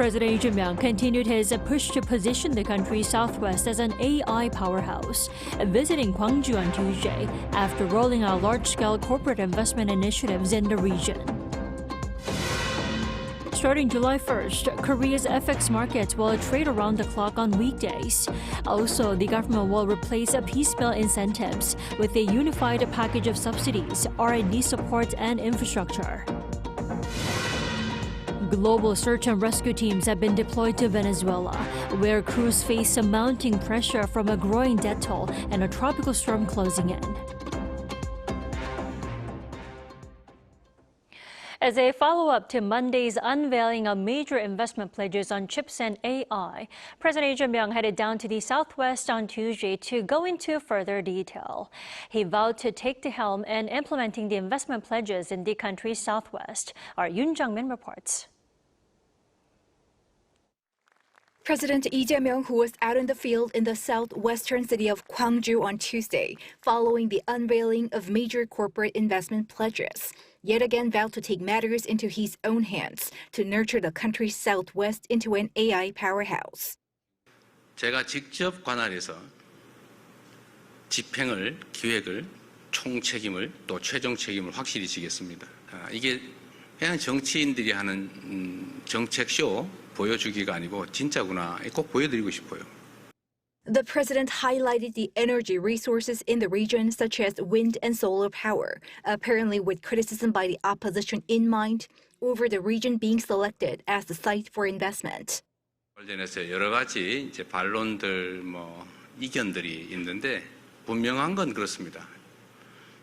President Lee Jae-myung continued his push to position the country's southwest as an AI powerhouse, visiting Gwangju on Tuesday after rolling out large-scale corporate investment initiatives in the region. Starting July 1st, Korea's FX markets will trade around the clock on weekdays. Also, the government will replace piecemeal incentives with a unified package of subsidies, R&D support, and infrastructure. Global search and rescue teams have been deployed to Venezuela, where crews face mounting pressure from a growing death toll and a tropical storm closing in. As a follow-up to Monday's unveiling of major investment pledges on chips and AI, President Lee Jae-myung headed down to the southwest on Tuesday to go into further detail. He vowed to take the helm in implementing the investment pledges in the country's southwest. Our Yoon Jung-min reports. President Lee Jae-myung, who was out in the field in the southwestern city of Gwangju on Tuesday, following the unveiling of major corporate investment pledges, yet again vowed to take matters into his own hands to nurture the country's southwest into an AI powerhouse. 제가 직접 관할해서 집행을, 기획을, 총 책임을 또 최종 책임을 확실히 지겠습니다. 이게 그냥 정치인들이 하는 정책쇼 보여주기가 아니고 진짜구나. 꼭 보여드리고 싶어요. The president highlighted the energy resources in the region, such as wind and solar power, apparently with criticism by the opposition in mind over the region being selected as the site for investment. 관련해서 여러 가지 이제 반론들, 이견들이 있는데 분명한 건 그렇습니다.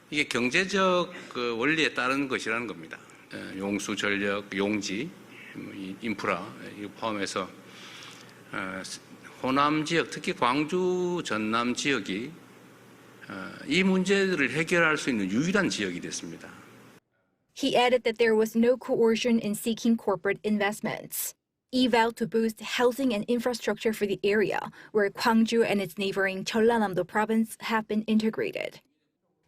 이게 경제적 원리에 따른 것이라는 겁니다. 용수, 전력, 용지, 인프라 이거 포함해서 호남 지역, 특히 광주, 전남 지역이 이 문제들을 해결할 수 있는 유일한 지역이 됐습니다. He added that there was no coercion in seeking corporate investments. He vowed to boost housing and infrastructure for the area, where Gwangju and its neighboring Jeollanam-do province have been integrated.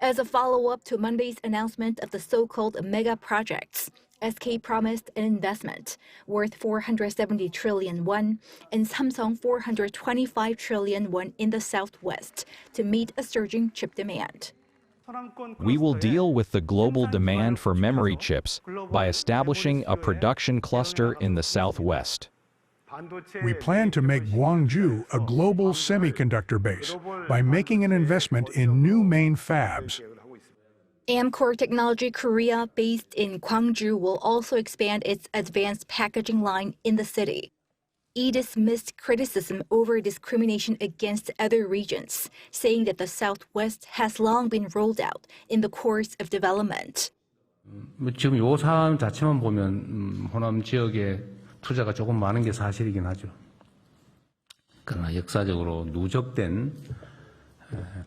As a follow-up to Monday's announcement of the so-called mega projects, SK promised an investment worth 470 trillion won and Samsung 425 trillion won in the southwest to meet a surging chip demand. We will deal with the global demand for memory chips by establishing a production cluster in the southwest. We plan to make Gwangju a global semiconductor base by making an investment in new main fabs. Amkor Technology Korea, based in Gwangju, will also expand its advanced packaging line in the city. He dismissed criticism over discrimination against other regions, saying that the Southwest has long been rolled out in the course of development. 지금 요 사안 자체만 보면 호남 지역에 투자가 조금 많은 게 사실이긴 하죠. 그러나 역사적으로 누적된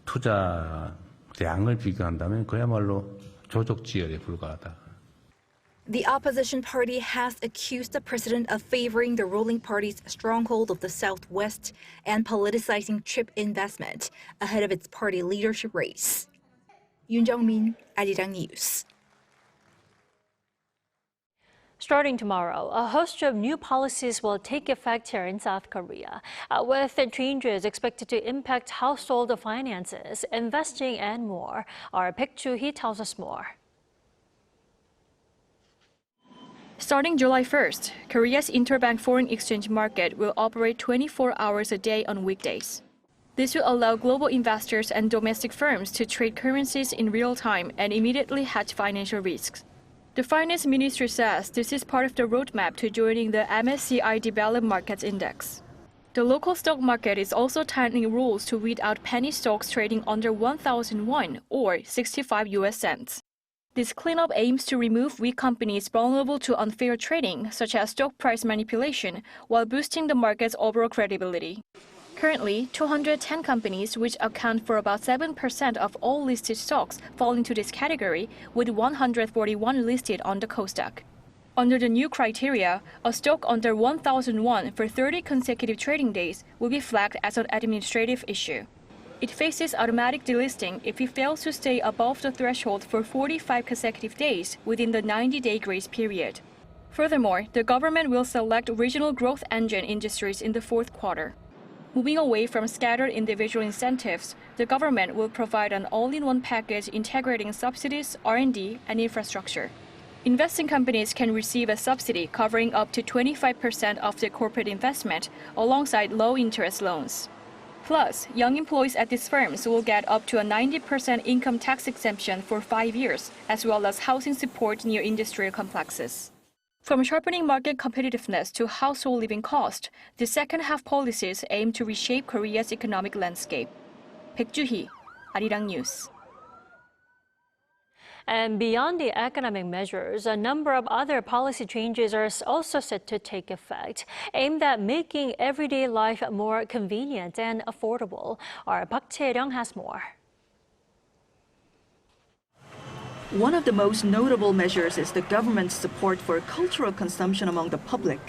투자 양을 비교한다면 그야말로 조족지열에 불과하다. The opposition party has accused the president of favoring the ruling party's stronghold of the Southwest and politicizing chip investment ahead of its party leadership race. Yoon Jung-min, Arirang News. Starting tomorrow, a host of new policies will take effect here in South Korea, with changes expected to impact household finances, investing, and more. Our Baek Joo-hee tells us more. Starting July 1st, Korea's interbank foreign exchange market will operate 24 hours a day on weekdays. This will allow global investors and domestic firms to trade currencies in real time and immediately hedge financial risks. The Finance Ministry says this is part of the roadmap to joining the MSCI Developed Markets Index. The local stock market is also tightening rules to weed out penny stocks trading under 1,000 won or 65 US cents. This cleanup aims to remove weak companies vulnerable to unfair trading, such as stock price manipulation, while boosting the market's overall credibility. Currently, 210 companies, which account for about 7% of all listed stocks, fall into this category, with 141 listed on the Kosdaq. Under the new criteria, a stock under 1,000 won for 30 consecutive trading days will be flagged as an administrative issue. It faces automatic delisting if it fails to stay above the threshold for 45 consecutive days within the 90-day grace period. Furthermore, the government will select regional growth engine industries in the fourth quarter. Moving away from scattered individual incentives, the government will provide an all-in-one package integrating subsidies, R&D, and infrastructure. Investing companies can receive a subsidy covering up to 25% of their corporate investment alongside low-interest loans. Plus, young employees at these firms will get up to a 90% income tax exemption for 5 years, as well as housing support near industrial complexes. From sharpening market competitiveness to household living cost, the second-half policies aim to reshape Korea's economic landscape. 백주희, Arirang News. And beyond the economic measures, a number of other policy changes are also set to take effect, aimed at making everyday life more convenient and affordable. Our Park Chae-ryung has more. One of the most notable measures is the government's support for cultural consumption among the public.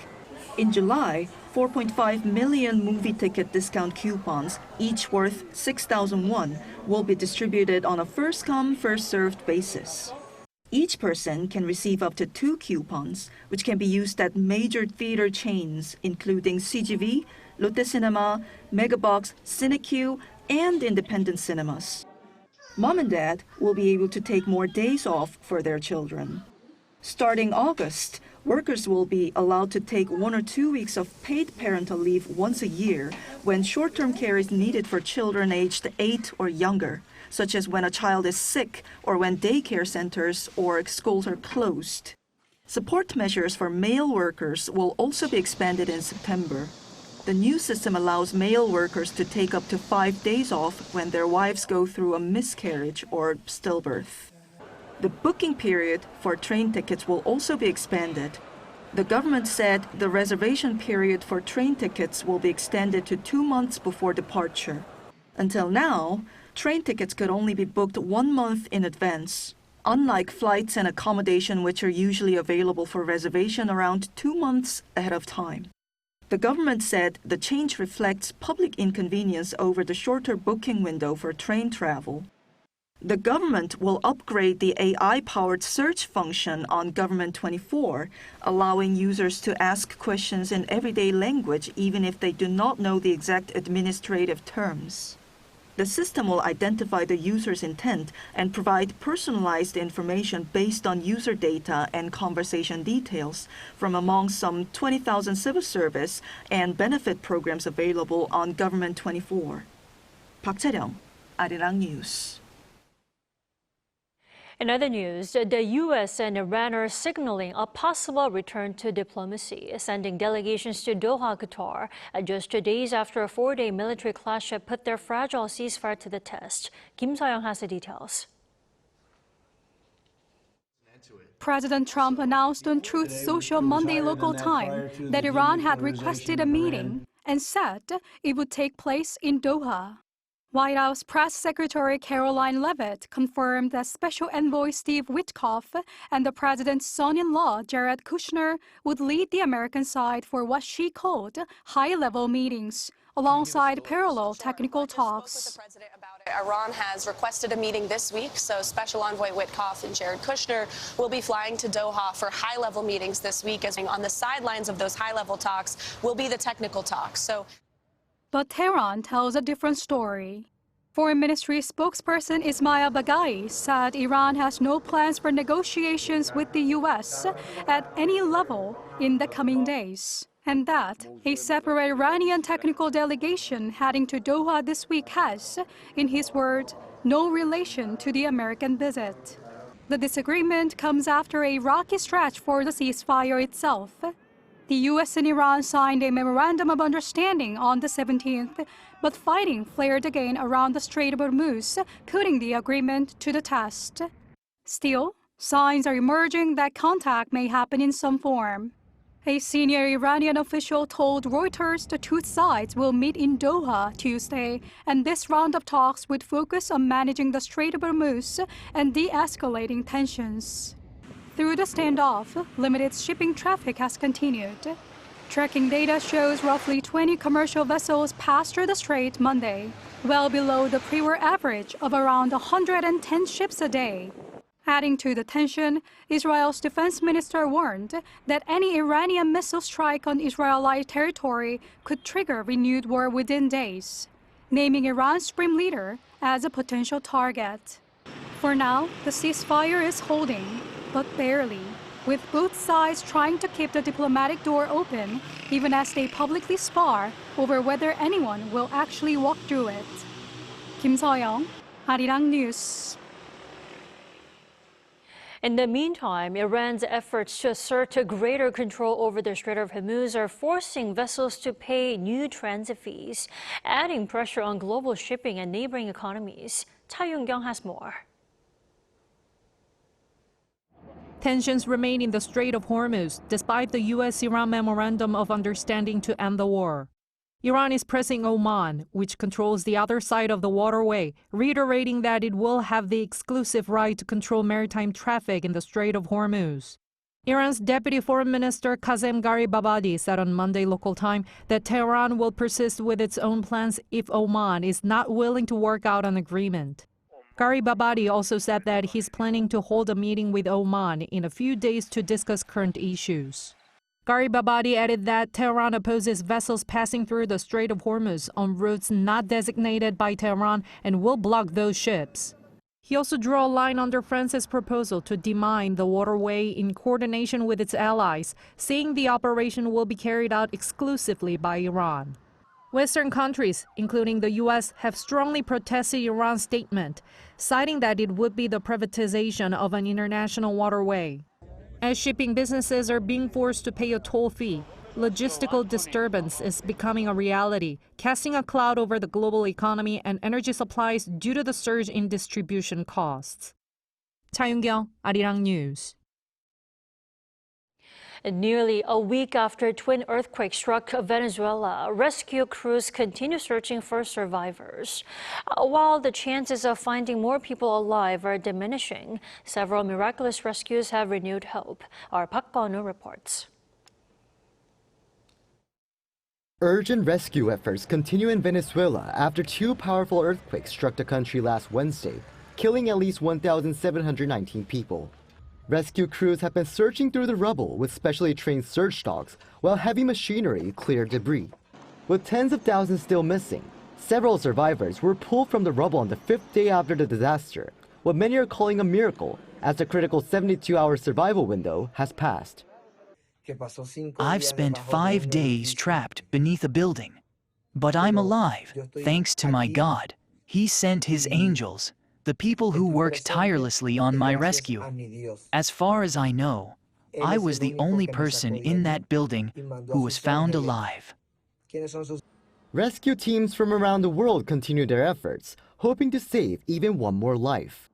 In July, 4.5 million movie ticket discount coupons, each worth 6,000 won, will be distributed on a first-come, first-served basis. Each person can receive up to 2 coupons, which can be used at major theater chains, including CGV, Lotte Cinema, Megabox, CineQ, and independent cinemas. Mom and dad will be able to take more days off for their children. Starting August, workers will be allowed to take 1 or 2 weeks of paid parental leave once a year when short-term care is needed for children aged 8 or younger, such as when a child is sick or when daycare centers or schools are closed. Support measures for male workers will also be expanded in September. The new system allows male workers to take up to 5 days off when their wives go through a miscarriage or stillbirth. The booking period for train tickets will also be expanded. The government said the reservation period for train tickets will be extended to 2 months before departure. Until now, train tickets could only be booked 1 month in advance, unlike flights and accommodation which are usually available for reservation around 2 months ahead of time. The government said the change reflects public inconvenience over the shorter booking window for train travel. The government will upgrade the AI-powered search function on Government 24, allowing users to ask questions in everyday language even if they do not know the exact administrative terms. The system will identify the user's intent and provide personalized information based on user data and conversation details from among some 20,000 civil service and benefit programs available on Government 24. Park Chae-ryung, Arirang News. In other news, the U.S. and Iran are signaling a possible return to diplomacy, sending delegations to Doha, Qatar, just 2 days after a 4-day military clash put their fragile ceasefire to the test. Kim Sejong has the details. President Trump announced on Truth Social Monday local time that Iran had requested a meeting and said it would take place in Doha. White House Press Secretary Caroline Leavitt confirmed that Special Envoy Steve Witkoff and the president's son-in-law Jared Kushner would lead the American side for what she called high-level meetings, alongside parallel technical talks. Iran has requested a meeting this week, so Special Envoy Witkoff and Jared Kushner will be flying to Doha for high-level meetings this week. As on the sidelines of those high-level talks will be the technical talks. But Tehran tells a different story. Foreign Ministry spokesperson Ismail Baghai said Iran has no plans for negotiations with the U.S. at any level in the coming days, and that a separate Iranian technical delegation heading to Doha this week has, in his words, no relation to the American visit. The disagreement comes after a rocky stretch for the ceasefire itself. The U.S. and Iran signed a memorandum of understanding on the 17th, but fighting flared again around the Strait of Hormuz, putting the agreement to the test. Still, signs are emerging that contact may happen in some form. A senior Iranian official told Reuters the two sides will meet in Doha Tuesday, and this round of talks would focus on managing the Strait of Hormuz and de-escalating tensions. Through the standoff, limited shipping traffic has continued. Tracking data shows roughly 20 commercial vessels passed through the strait Monday, well below the pre-war average of around 110 ships a day. Adding to the tension, Israel's defense minister warned that any Iranian missile strike on Israeli territory could trigger renewed war within days, naming Iran's supreme leader as a potential target. For now, the ceasefire is holding, but barely, with both sides trying to keep the diplomatic door open, even as they publicly spar over whether anyone will actually walk through it. Kim Sejong, Arirang News. In the meantime, Iran's efforts to assert greater control over the Strait of Hormuz are forcing vessels to pay new transit fees, adding pressure on global shipping and neighboring economies. Cha Yoon-kyung has more. Tensions remain in the Strait of Hormuz, despite the U.S. Iran Memorandum of Understanding to end the war. Iran is pressing Oman, which controls the other side of the waterway, reiterating that it will have the exclusive right to control maritime traffic in the Strait of Hormuz. Iran's Deputy Foreign Minister Qasem Gharibabadi said on Monday local time that Tehran will persist with its own plans if Oman is not willing to work out an agreement. Gharibabadi also said that he's planning to hold a meeting with Oman in a few days to discuss current issues. Gharibabadi added that Tehran opposes vessels passing through the Strait of Hormuz on routes not designated by Tehran and will block those ships. He also drew a line under France's proposal to demine the waterway in coordination with its allies, saying the operation will be carried out exclusively by Iran. Western countries, including the U.S., have strongly protested Iran's statement, citing that it would be the privatization of an international waterway. As shipping businesses are being forced to pay a toll fee, logistical disturbance is becoming a reality, casting a cloud over the global economy and energy supplies due to the surge in distribution costs. Cha Yoon-kyung, Arirang News. Nearly a week after twin earthquakes struck Venezuela, rescue crews continue searching for survivors. While the chances of finding more people alive are diminishing, several miraculous rescues have renewed hope. Our Park Kwon-woo reports. Urgent rescue efforts continue in Venezuela after two powerful earthquakes struck the country last Wednesday, killing at least 1,719 people. Rescue crews have been searching through the rubble with specially trained search dogs while heavy machinery cleared debris. With tens of thousands still missing, several survivors were pulled from the rubble on the fifth day after the disaster, what many are calling a miracle as the critical 72-hour survival window has passed. I've spent 5 days trapped beneath a building, but I'm alive thanks to my God. He sent his angels, the people who worked tirelessly on my rescue. As far as I know, I was the only person in that building who was found alive. Rescue teams from around the world continue their efforts, hoping to save even one more life.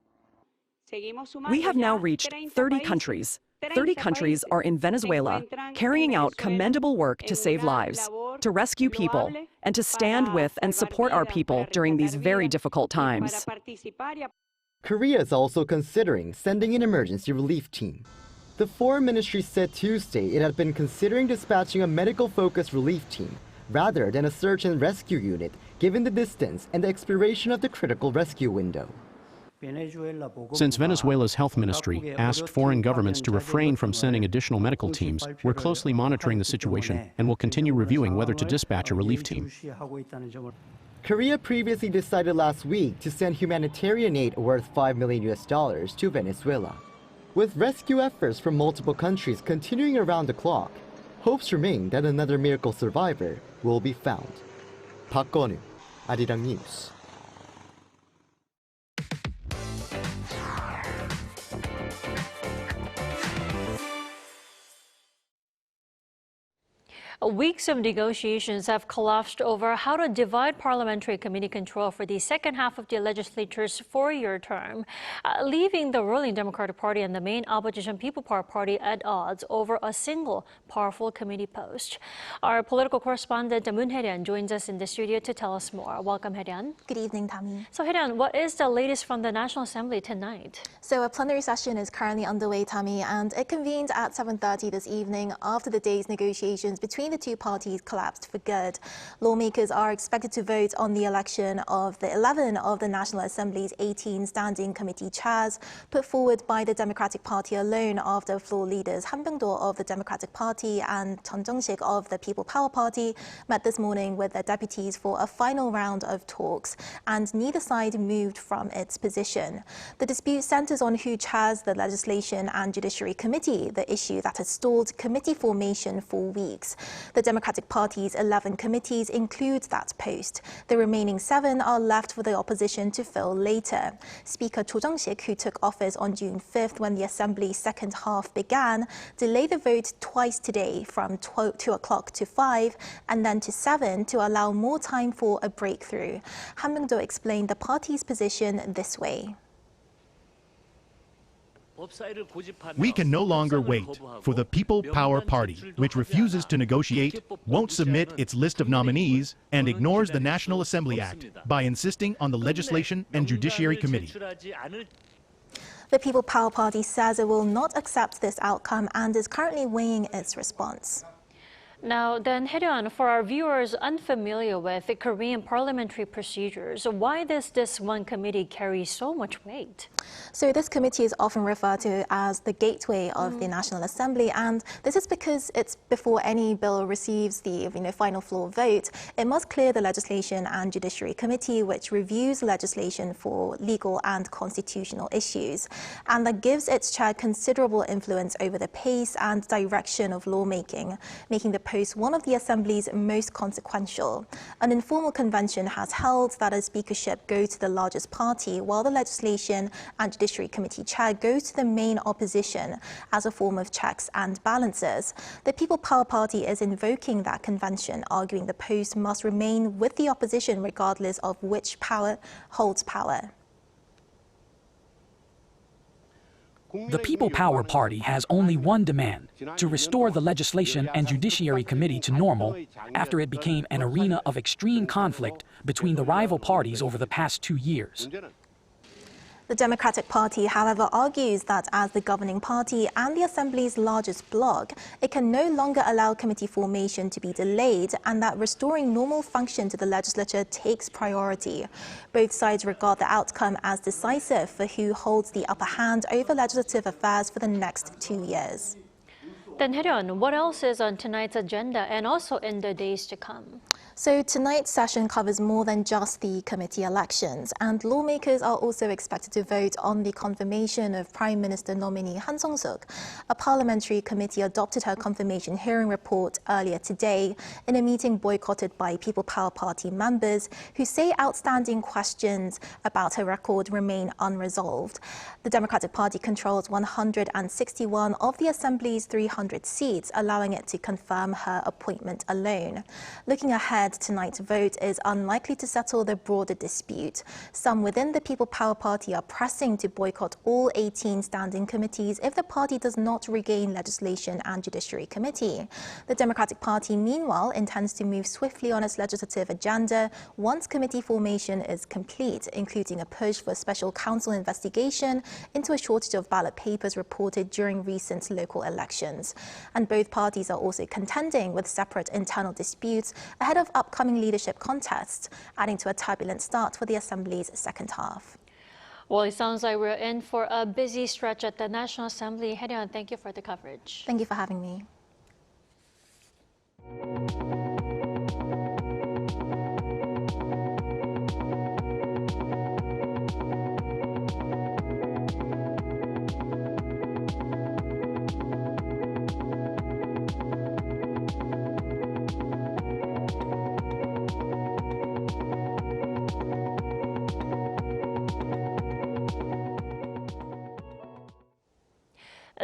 We have now reached 30 countries. 30 countries are in Venezuela, carrying out commendable work to save lives, to rescue people, and to stand with and support our people during these very difficult times. Korea is also considering sending an emergency relief team. The Foreign Ministry said Tuesday it had been considering dispatching a medical-focused relief team rather than a search and rescue unit, given the distance and the expiration of the critical rescue window. Since Venezuela's health ministry asked foreign governments to refrain from sending additional medical teams, we're closely monitoring the situation and will continue reviewing whether to dispatch a relief team. Korea previously decided last week to send humanitarian aid worth $5 million to Venezuela. With rescue efforts from multiple countries continuing around the clock, hopes remain that another miracle survivor will be found. Park Kwon-woo, Arirang News. Weeks of negotiations have collapsed over how to divide parliamentary committee control for the second half of the legislature's four-year term, leaving the ruling Democratic Party and the main opposition People Power Party at odds over a single powerful committee post. Our political correspondent Moon Hae-ryun joins us in the studio to tell us more. Welcome, Hae-ryun. Good evening, Tami. So, Hae-ryun, what is the latest from the National Assembly tonight? So a plenary session is currently underway, Tami, and it convened at 7:30 this evening after the day's negotiations between between the two parties collapsed for good. Lawmakers are expected to vote on the election of the 11 of the National Assembly's 18 standing committee chairs, put forward by the Democratic Party alone after floor leaders Han Byung-do of the Democratic Party and Chun Jung-sik of the People Power Party met this morning with their deputies for a final round of talks, and neither side moved from its position. The dispute centers on who chairs the Legislation and Judiciary Committee, the issue that has stalled committee formation for weeks. The Democratic Party's 11 committees include that post. The remaining 7 are left for the opposition to fill later. Speaker Cho Jung-sik, who took office on June 5th when the Assembly's second half began, delayed the vote twice today from 2 o'clock to 5 and then to 7 to allow more time for a breakthrough. Han Byung-do explained the party's position this way. We can no longer wait for the People Power Party, which refuses to negotiate, won't submit its list of nominees, and ignores the National Assembly Act by insisting on the Legislation and Judiciary Committee. The People Power Party says it will not accept this outcome and is currently weighing its response. Now, then, Hee-ryun, for our viewers unfamiliar with the Korean parliamentary procedures, why does this one committee carry so much weight? So this committee is often referred to as the gateway of the National Assembly, and this is because it's before any bill receives the final floor vote, it must clear the Legislation and Judiciary Committee, which reviews legislation for legal and constitutional issues, and that gives its chair considerable influence over the pace and direction of lawmaking, making the post one of the Assembly's most consequential. An informal convention has held that a speakership go to the largest party, while the Legislation and Judiciary Committee chair goes to the main opposition as a form of checks and balances. The People Power Party is invoking that convention, arguing the post must remain with the opposition regardless of which power holds power. The People Power Party has only one demand: to restore the Legislation and Judiciary Committee to normal after it became an arena of extreme conflict between the rival parties over the past 2 years. The Democratic Party, however, argues that as the governing party and the Assembly's largest bloc, it can no longer allow committee formation to be delayed, and that restoring normal function to the legislature takes priority. Both sides regard the outcome as decisive for who holds the upper hand over legislative affairs for the next 2 years. Then, Hee-ryun, what else is on tonight's agenda and also in the days to come? So tonight's session covers more than just the committee elections, and lawmakers are also expected to vote on the confirmation of Prime Minister nominee Han Sung-suk. A parliamentary committee adopted her confirmation hearing report earlier today in a meeting boycotted by People Power Party members who say outstanding questions about her record remain unresolved. The Democratic Party controls 161 of the Assembly's 300 seats, allowing it to confirm her appointment alone. Looking ahead, tonight's vote is unlikely to settle the broader dispute. Some within the People Power Party are pressing to boycott all 18 standing committees if the party does not regain Legislation and Judiciary Committee. The Democratic Party, meanwhile, intends to move swiftly on its legislative agenda once committee formation is complete, including a push for a special counsel investigation into a shortage of ballot papers reported during recent local elections. And both parties are also contending with separate internal disputes ahead of upcoming leadership contests, adding to a turbulent start for the Assembly's second half. Well, it sounds like we're in for a busy stretch at the National Assembly. Hee-ryun, thank you for the coverage. Thank you for having me.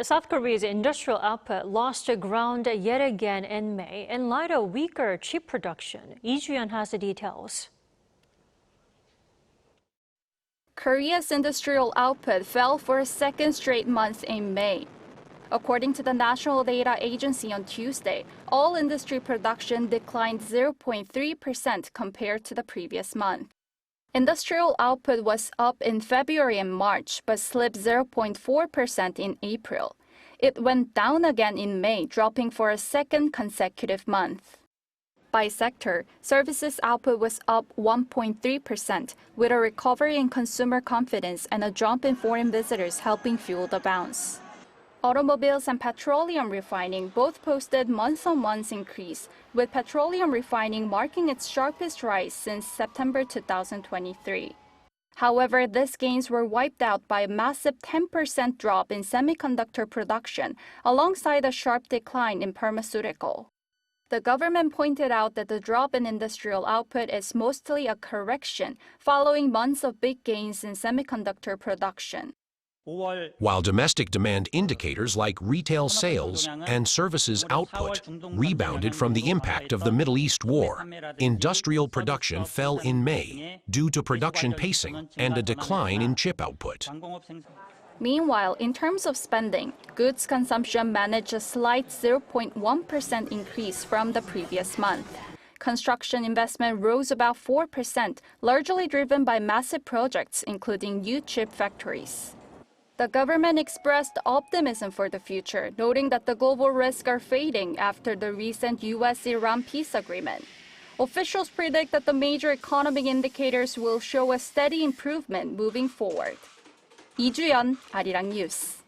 South Korea's industrial output lost ground yet again in May in light of weaker chip production. Lee Ju-yeon has the details. Korea's industrial output fell for a second straight month in May. According to the National Data Agency on Tuesday, all industry production declined 0.3% compared to the previous month. Industrial output was up in February and March, but slipped 0.4% in April. It went down again in May, dropping for a second consecutive month. By sector, services output was up 1.3%, with a recovery in consumer confidence and a jump in foreign visitors helping fuel the bounce. Automobiles and petroleum refining both posted month-on-month increase, with petroleum refining marking its sharpest rise since September 2023. However, these gains were wiped out by a massive 10% drop in semiconductor production, alongside a sharp decline in pharmaceutical. The government pointed out that the drop in industrial output is mostly a correction following months of big gains in semiconductor production. While domestic demand indicators like retail sales and services output rebounded from the impact of the Middle East war, industrial production fell in May due to production pacing and a decline in chip output. Meanwhile, in terms of spending, goods consumption managed a slight 0.1% increase from the previous month. Construction investment rose about 4%, largely driven by massive projects, including new chip factories. The government expressed optimism for the future, noting that the global risks are fading after the recent U.S. Iran peace agreement. Officials predict that the major economic indicators will show a steady improvement moving forward. 이주연, Arirang News.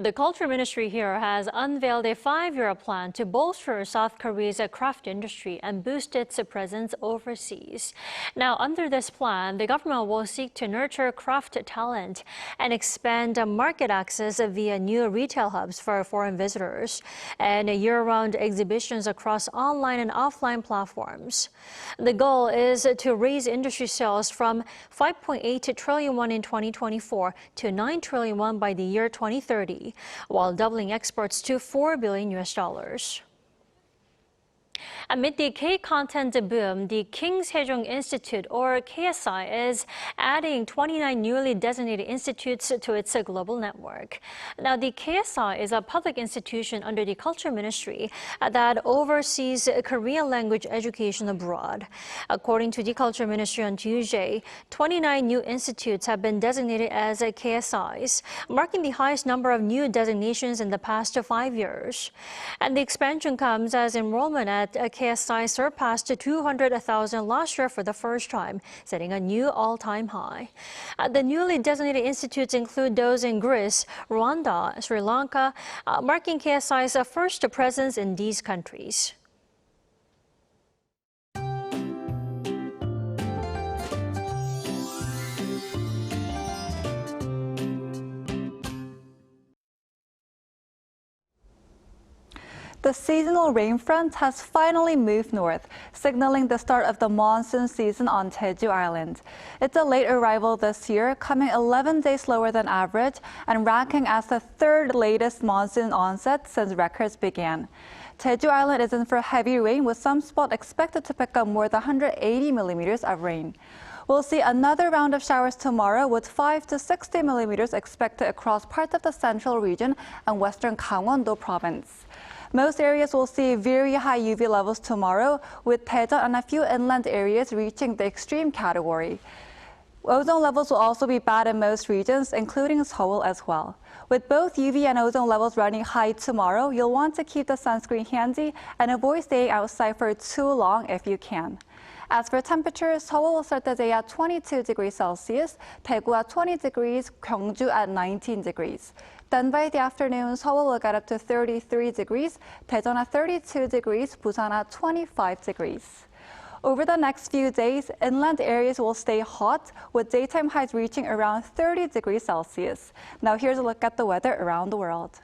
The Culture Ministry here has unveiled a 5-year plan to bolster South Korea's craft industry and boost its presence overseas. Now, under this plan, the government will seek to nurture craft talent and expand market access via new retail hubs for foreign visitors and year-round exhibitions across online and offline platforms. The goal is to raise industry sales from 5.8 trillion won in 2024 to 9 trillion won by the year 2030. While doubling exports to $4 billion. Amid the K-content boom, the King Sejong Institute, or KSI, is adding 29 newly designated institutes to its global network. Now, the KSI is a public institution under the Culture Ministry that oversees Korean language education abroad. According to the Culture Ministry on Tuesday, 29 new institutes have been designated as KSIs, marking the highest number of new designations in the past 5 years. And the expansion comes as enrollment at KSI surpassed 200,000 last year for the first time, setting a new all-time high. The newly designated institutes include those in Greece, Rwanda, Sri Lanka, marking KSI's first presence in these countries. The seasonal rain front has finally moved north, signaling the start of the monsoon season on Jeju Island. It's a late arrival this year, coming 11 days slower than average and ranking as the third latest monsoon onset since records began. Jeju Island is in for heavy rain, with some spots expected to pick up more than 180 millimeters of rain. We'll see another round of showers tomorrow, with 5 to 60 millimeters expected across parts of the central region and western Gangwon-do province. Most areas will see very high UV levels tomorrow, with Daejeon and a few inland areas reaching the extreme category. Ozone levels will also be bad in most regions, including Seoul as well. With both UV and ozone levels running high tomorrow, you'll want to keep the sunscreen handy and avoid staying outside for too long if you can. As for temperatures, Seoul will start the day at 22 degrees Celsius, Daegu at 20 degrees, Gyeongju at 19 degrees. Then by the afternoon, Seoul will get up to 33 degrees, Daejeon at 32 degrees, Busan at 25 degrees. Over the next few days, inland areas will stay hot, with daytime highs reaching around 30 degrees Celsius. Now here's a look at the weather around the world.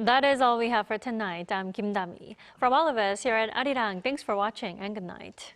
That is all we have for tonight. I'm Kim Dami. From all of us here at Arirang, thanks for watching and good night.